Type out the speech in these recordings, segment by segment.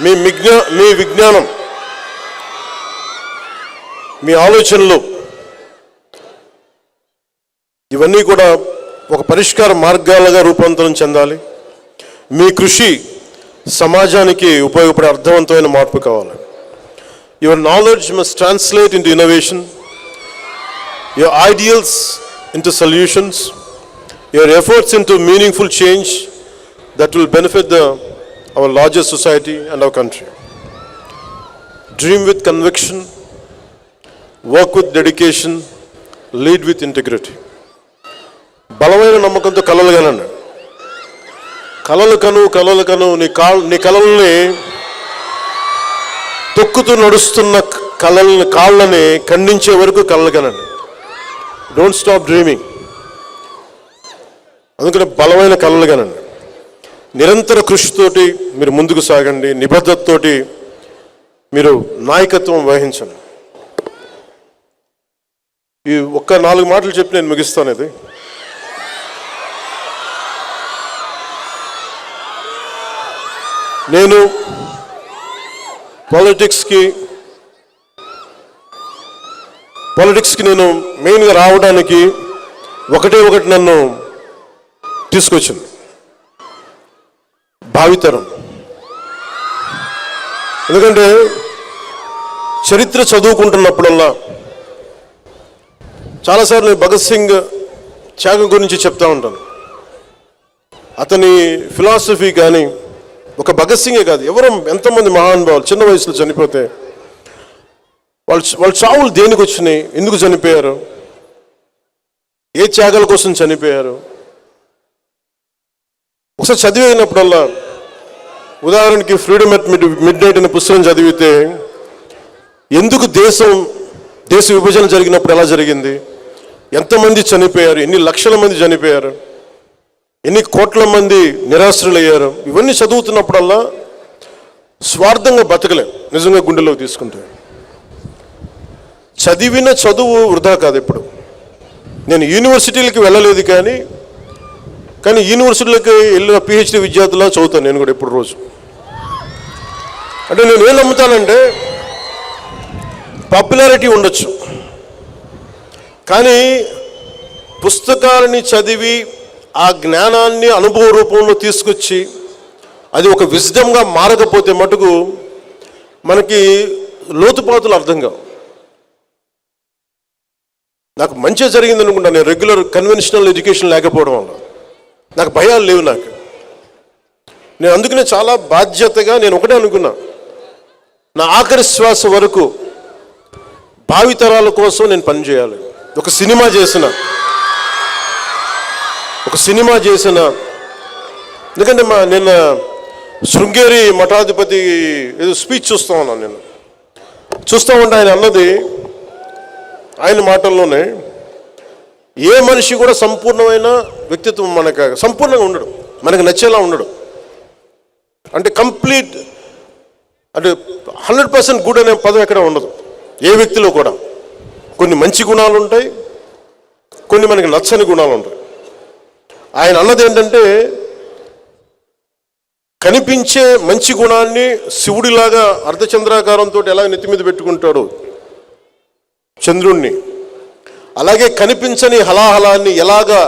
మీ విజ్ఞానం, మీ ఆలోచనలు ఇవన్నీ కూడా ఒక పరిష్కార మార్గాలుగా రూపాంతరం చెందాలి. మీ కృషి సమాజానికి ఉపయోగపడే అర్థవంతమైన మార్పు కావాలి. Your knowledge must translate into innovation, your ideals into solutions, your efforts into meaningful change that will benefit our larger society and our country. Dream with conviction, work with dedication, lead with integrity. బలమైన నమ్మకంతో కలలు కనండి. కలలు కను నీ కలల్ని తొక్కుతూ నడుస్తున్న కాళ్ళని ఖండించే వరకు కలలు కనండి. Don't stop dreaming. అందుకని బలమైన కలలు కనండి. నిరంతర కృషితోటి మీరు ముందుకు సాగండి. నిబద్ధతతోటి మీరు నాయకత్వం వహించండి. ఈ ఒక్క 4 మాటలు చెప్పి నేను ముగిస్తాను. ఇది నేను పాలిటిక్స్కి నేను మెయిన్గా రావడానికి ఒకటి నన్ను తీసుకొచ్చింది, భావితరం. ఎందుకంటే చరిత్ర చదువుకుంటున్నప్పుడల్లా చాలాసార్లు నేను భగత్ సింగ్ త్యాగం గురించి చెప్తా ఉంటాను. అతని ఫిలాసఫీ కానీ, ఒక భగత్ సింగే కాదు, ఎంతోమంది మహానుభావులు చిన్న వయసులో చనిపోతే వాళ్ళ చావులు దేనికి వచ్చినాయి, ఎందుకు చనిపోయారు, ఏ త్యాగాల కోసం చనిపోయారు. ఒకసారి చదివినప్పుడల్లా, ఉదాహరణకి ఫ్రీడమ్ ఎట్ మిడ్ నైట్ అనే పుస్తకం చదివితే ఎందుకు దేశ విభజన జరిగినప్పుడు ఎలా జరిగింది, ఎంతమంది చనిపోయారు, ఎన్ని లక్షల మంది చనిపోయారు, ఎన్ని కోట్ల మంది నిరాశ్రులయ్యారు, ఇవన్నీ చదువుతున్నప్పుడల్లా స్వార్థంగా బతకలేం నిజంగా గుండెలోకి తీసుకుంటే. చదివిన చదువు వృధా కాదు. ఇప్పుడు నేను యూనివర్సిటీలకి వెళ్ళలేదు, కానీ యూనివర్సిటీలకి వెళ్ళిన పిహెచ్డి విద్యార్థులా చదువుతాను నేను కూడా ఎప్పుడు రోజు. అంటే నేను ఏం నమ్ముతానంటే పాపులారిటీ ఉండొచ్చు, కానీ పుస్తకాలని చదివి ఆ జ్ఞానాన్ని అనుభవ రూపంలో తీసుకొచ్చి అది ఒక విజ్డమ్గా మారకపోతే మటుకు మనకి లోతుపాతులు అర్థం కావు. నాకు మంచిగా జరిగింది అనుకుంటా. నేను రెగ్యులర్ కన్వెన్షనల్ ఎడ్యుకేషన్ లేకపోవడం వల్ల నాకు భయాలు లేవు. నేను అందుకనే చాలా బాధ్యతగా నేను ఒకటే అనుకున్నా, నా ఆఖరి శ్వాస వరకు భావితరాల కోసం నేను పనిచేయాలి. ఒక సినిమా చేసిన ఎందుకంటే నిన్న శృంగేరి మఠాధిపతి ఏదో స్పీచ్ చూస్తూ ఉన్నాను. నేను చూస్తూ ఉంటే ఆయన అన్నది, ఆయన మాటల్లోనే, ఏ మనిషి కూడా సంపూర్ణమైన వ్యక్తిత్వం సంపూర్ణంగా ఉండడు, మనకు నచ్చేలా ఉండడు. అంటే కంప్లీట్, అంటే 100% గుడ్ అనే పదం ఎక్కడ ఉండదు ఏ వ్యక్తిలో కూడా. కొన్ని మంచి గుణాలు ఉంటాయి, కొన్ని మనకి నచ్చని గుణాలు ఉంటాయి. ఆయన అన్నది ఏంటంటే, కనిపించే మంచి గుణాన్ని శివుడిలాగా అర్ధచంద్రాకారంతో ఎలా నెత్తి మీద పెట్టుకుంటాడు చంద్రుణ్ణి, అలాగే కనిపించని హలాహలాన్ని ఎలాగా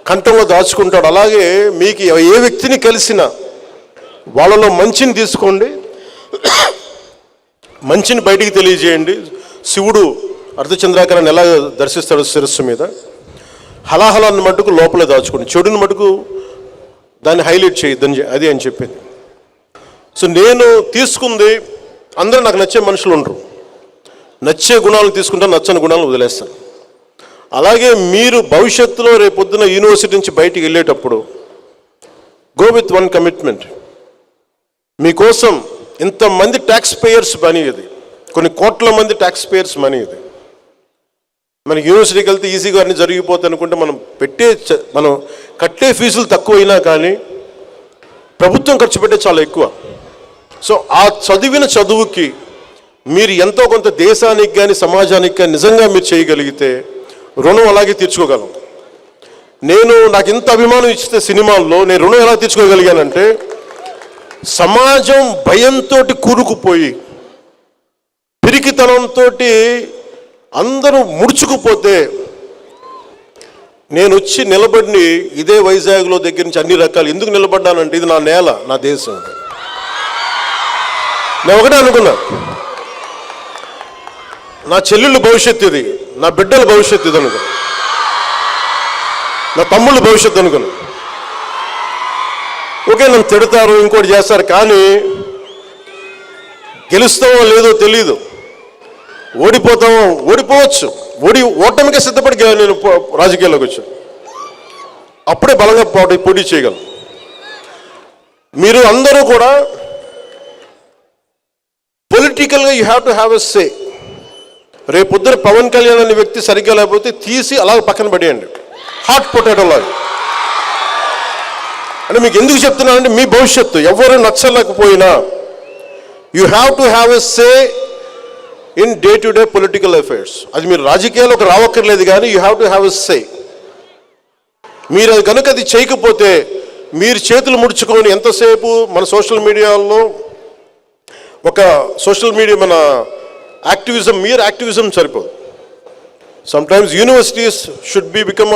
కంఠంలో దాచుకుంటాడు, అలాగే మీకు ఏ వ్యక్తిని కలిసినా వాళ్ళలో మంచిని తీసుకోండి, మంచిని బయటికి తెలియజేయండి. శివుడు అర్ధచంద్రాకారాన్ని ఎలా దర్శిస్తాడు శిరస్సు మీద, హలాహలాన్ని మటుకు లోపలే దాచుకోండి, చెడుని మటుకు దాన్ని హైలైట్ చేయొద్దని అది అని చెప్పింది. సో నేను తీసుకుంది, అందరూ నాకు నచ్చే మనుషులు ఉండరు, నచ్చే గుణాలు తీసుకుంటా, నచ్చని గుణాలను వదిలేస్తాను. అలాగే మీరు భవిష్యత్తులో రేపొద్దున యూనివర్సిటీ నుంచి బయటికి వెళ్ళేటప్పుడు గో విత్ వన్ కమిట్మెంట్. మీకోసం ఇంతమంది ట్యాక్స్ పేయర్స్ మనీ, ఇది కొన్ని కోట్ల మంది ట్యాక్స్ పేయర్స్ మనీ. ఇది మనకి యూనివర్సిటీకి వెళ్తే ఈజీగా అన్నీ జరిగిపోతాయి అనుకుంటే మనం కట్టే ఫీజులు తక్కువైనా కానీ ప్రభుత్వం ఖర్చు పెట్టే చాలా ఎక్కువ. సో ఆ చదివిన చదువుకి మీరు ఎంతో కొంత దేశానికి కానీ సమాజానికి కానీ నిజంగా మీరు చేయగలిగితే రుణం అలాగే తీర్చుకోగలం. నాకు ఇంత అభిమానం ఇస్తే సినిమాల్లో నేను రుణం ఎలా తీర్చుకోగలిగానంటే, సమాజం భయంతో కూరుకుపోయి పిరికితనంతో అందరూ ముడుచుకుపోతే నేను వచ్చి నిలబడి ఇదే వైజాగ్లో దగ్గర నుంచి అన్ని రకాలు ఎందుకు నిలబడ్డానంటే ఇది నా నేల, నా దేశం. నేను ఒకటే అనుకున్నా, నా చెల్లెళ్ళ భవిష్యత్తు ఇది, నా బిడ్డల భవిష్యత్తు ఇది అనుకున్నా, నా తమ్ముళ్ళ భవిష్యత్తు అనుకున్నా. ఓకే, నన్ను తిడతారు, ఇంకోటి చేస్తారు, కానీ గెలుస్తామో లేదో తెలీదు, ఓడిపోతామో ఓడిపోవచ్చు, ఓటమికే సిద్ధపడి నేను రాజకీయాల్లోకి వచ్చాను. అప్పుడే బలంగా పోటీ చేయగలను. మీరు అందరూ కూడా పొలిటికల్గా you have to have a say. రేపొద్దున పవన్ కళ్యాణ్ అనే వ్యక్తి సరిగ్గా లేకపోతే తీసి అలా పక్కన పడేయండి, హాట్ పొటాటో లాగా. అంటే మీకు ఎందుకు చెప్తున్నానంటే మీ భవిష్యత్తు ఎవరు నచ్చలేకపోయినా you have to have a say in day to day political affairs. అది మీరు రాజకీయాలకు రావక్కర్లేదు, కానీ you have to have a say. మీరు అది కనుక అది చేయకపోతే మీరు చేతులు ముడుచుకొని ఎంతసేపు మన సోషల్ మీడియాలో ఒక సోషల్ మీడియా మన యాక్టివిజం, మీరు యాక్టివిజం సరిపోదు. Sometimes universities should be become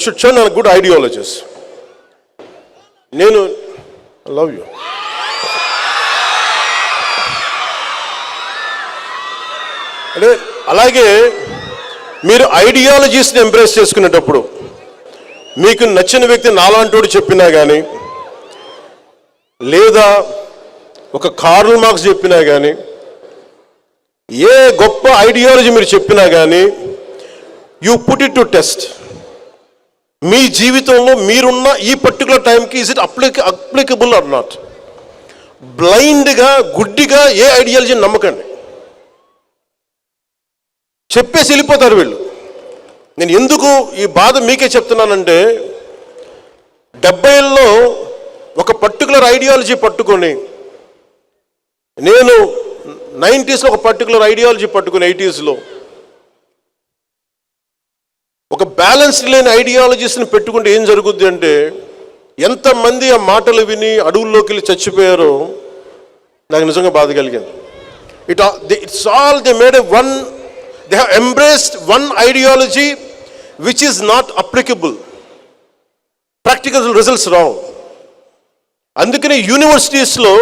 should churn an good ideologies. నేను లవ్ యూ. అంటే అలాగే మీరు ఐడియాలజీస్ని ఎంబ్రేస్ చేసుకునేటప్పుడు మీకు నచ్చిన వ్యక్తి నాలాంటోడు చెప్పినా కానీ, లేదా ఒక కార్ల్ మార్క్స్ చెప్పినా కానీ, ఏ గొప్ప ఐడియాలజీ మీరు చెప్పినా కానీ you put it to test. మీ జీవితంలో మీరున్న ఈ పర్టికులర్ టైంకి is it applicable or not. బ్లైండ్గా గుడ్డిగా ఏ ఐడియాలజీని నమ్మకండి. చెప్పేసి వెళ్ళిపోతారు వీళ్ళు. నేను ఎందుకు ఈ బాధ మీకే చెప్తున్నానంటే 70ల్లో ఒక పర్టికులర్ ఐడియాలజీ పట్టుకొని, నేను 90స్లో ఒక పర్టికులర్ ఐడియాలజీ పట్టుకొని 80స్లో ఒక బ్యాలెన్స్ లేని ఐడియాలజీస్ని పెట్టుకుంటే ఏం జరుగుద్ది అంటే, ఎంతమంది ఆ మాటలు విని అడవుల్లోకి వెళ్ళి చచ్చిపోయారో నాకు నిజంగా బాధ కలిగింది. It's all they made they have embraced one ideology which is not applicable. Practical results wrong. అందుకనే యూనివర్సిటీస్లో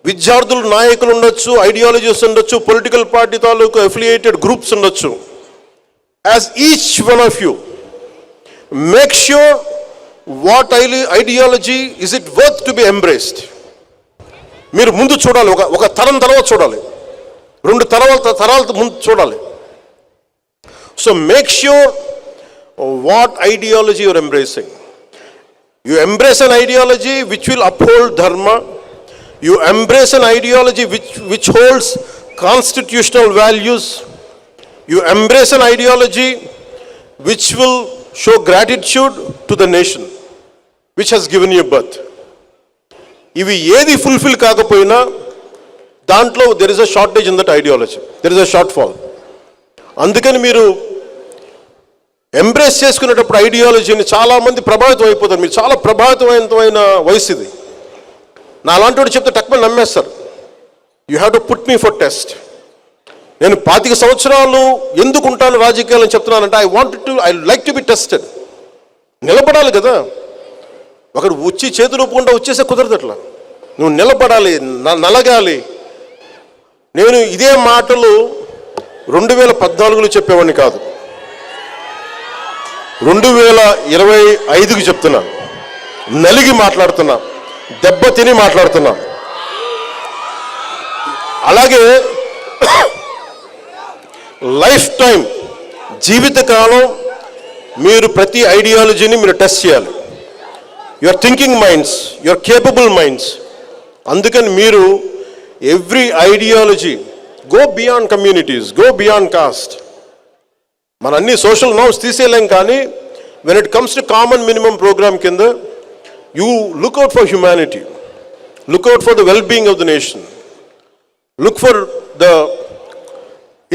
విద్యార్థులు నాయకులు ఉండొచ్చు, ఐడియాలజీస్ ఉండొచ్చు, పొలిటికల్ పార్టీ తాలూకు అఫిలియేటెడ్ గ్రూప్స్ ఉండొచ్చు. As each one of you make sure what ideology is it worth to be embraced. మీరు ముందు చూడాలి, ఒక తరం తర్వాత చూడాలి, 2 తరాల ముందు చూడాలి. So make sure what ideology you're embracing. You embrace an ideology which will uphold dharma. You embrace an ideology which holds constitutional values. You embrace an ideology which will show gratitude to the nation which has given you birth. ఇవి ఏది fulfil కాకపోయినా దాంట్లో there is a shortage in that ideology, there is a shortfall. అందుకని మీరు embrace చేసుకునేటప్పుడు ఐడియాలజీని చాలామంది ప్రభావితం అయిపోతారు. మీరు చాలా ప్రభావితమైన వయసు ఇది. నా అలాంటి చెప్తే టక్మని నమ్మేస్తారు. You have to put me for test. నేను 25 సంవత్సరాలు ఎందుకు ఉంటాను రాజకీయాలని చెప్తున్నానంటే I like to be tested. నిలబడాలి కదా. ఒకడు వచ్చి చేతులు ఒప్పుకుంటా వచ్చేసే కుదరదు. అట్లా నువ్వు నిలబడాలి, నలగాలి. నేను ఇదే మాటలు 2014లో చెప్పేవాడిని కాదు, 2025కి చెప్తున్నా. నలిగి మాట్లాడుతున్నా, దెబ్బ తిని మాట్లాడుతున్నా. అలాగే లైఫ్ టైం, జీవితకాలం మీరు ప్రతి ఐడియాలజీని మీరు టెస్ట్ చేయాలి. Your thinking minds, your capable minds. అందుకని మీరు every ideology go beyond communities, go beyond caste. మన అన్ని సోషల్ నార్మ్స్ తీసేయలేం, కానీ when it comes to common minimum program కింద you look out for humanity, look out for the well being of the nation, look for the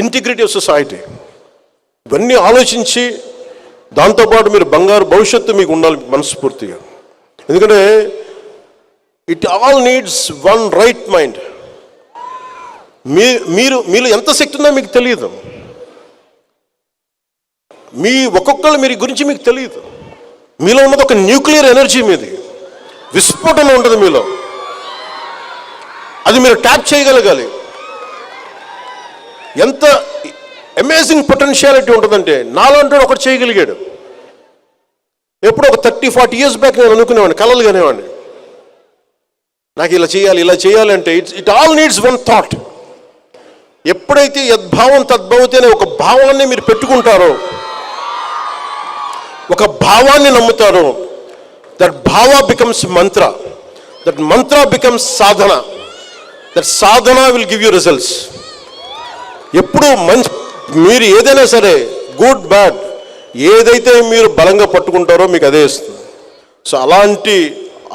integrity of society. ఇవన్నీ ఆలోచించి దాంతోపాటు మీరు బంగారు భవిష్యత్తు మీకు ఉండాలి మనస్ఫూర్తిగా. ఎందుకంటే it all needs one right mind. మీలో ఎంత శక్తి ఉందో మీకు తెలియదు. ఒక్కొక్కరు మీ గురించి మీకు తెలియదు. మీలో ఉన్నది ఒక న్యూక్లియర్ ఎనర్జీ, మీది విస్ఫోటన ఉంటుంది మీలో. అది మీరు ట్యాప్ చేయగలగాలి. ఎంత అమేజింగ్ పొటెన్షియాలిటీ ఉంటుందంటే, నాలాంటి ఒకటి చేయగలిగాడు. ఎప్పుడో ఒక 30-40 years బ్యాక్ నేను అనుకునేవాడిని, కలలు కానివాడిని, నాకు ఇలా చేయాలి అంటే it all needs one thought. ఎప్పుడైతే యద్భావం తద్భవతి అనే ఒక భావాన్ని మీరు పెట్టుకుంటారో, ఒక భావాన్ని నమ్ముతారో, దట్ భావ becomes Mantra, that Mantra becomes Sadhana, that Sadhana will give you results. ఎప్పుడు మీరు ఏదైనా సరే, గుడ్ బ్యాడ్, ఏదైతే మీరు బలంగా పట్టుకుంటారో మీకు అదే ఇస్తుంది. సో అలాంటి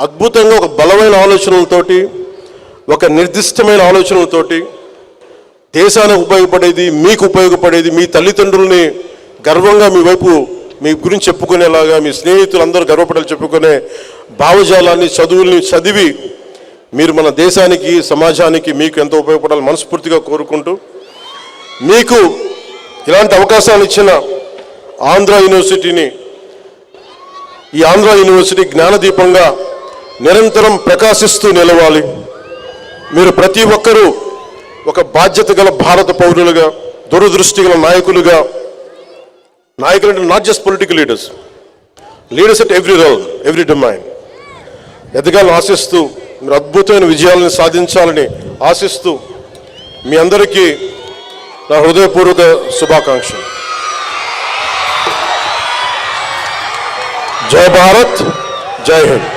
అద్భుతంగా ఒక బలమైన ఆలోచనలతోటి, ఒక నిర్దిష్టమైన ఆలోచనలతోటి, దేశానికి ఉపయోగపడేది, మీకు ఉపయోగపడేది, మీ తల్లిదండ్రుల్ని గర్వంగా మీ గురించి చెప్పుకునేలాగా, మీ స్నేహితులందరూ గర్వపడేలా చెప్పుకునే భావజాలాన్ని, చదువుల్ని చదివి మీరు మన దేశానికి, సమాజానికి మీకు ఎంతో ఉపయోగపడాలని మనస్ఫూర్తిగా కోరుకుంటూ, మీకు ఇలాంటి అవకాశాలు ఇచ్చిన ఆంధ్ర యూనివర్సిటీని, ఈ ఆంధ్ర యూనివర్సిటీ జ్ఞానదీపంగా నిరంతరం ప్రకాశిస్తూ నిలవాలి. మీరు ప్రతి ఒక్కరూ ఒక బాధ్యత గల భారత పౌరులుగా, దూరదృష్టి గల నాయకులు అంటే not just political leaders at every role, every domain ఎదగాలని ఆశిస్తూ, మీరు అద్భుతమైన విజయాలను సాధించాలని ఆశిస్తూ, మీ అందరికీ నా హృదయపూర్వక శుభాకాంక్షలు. జై భారత్, జై హింద్.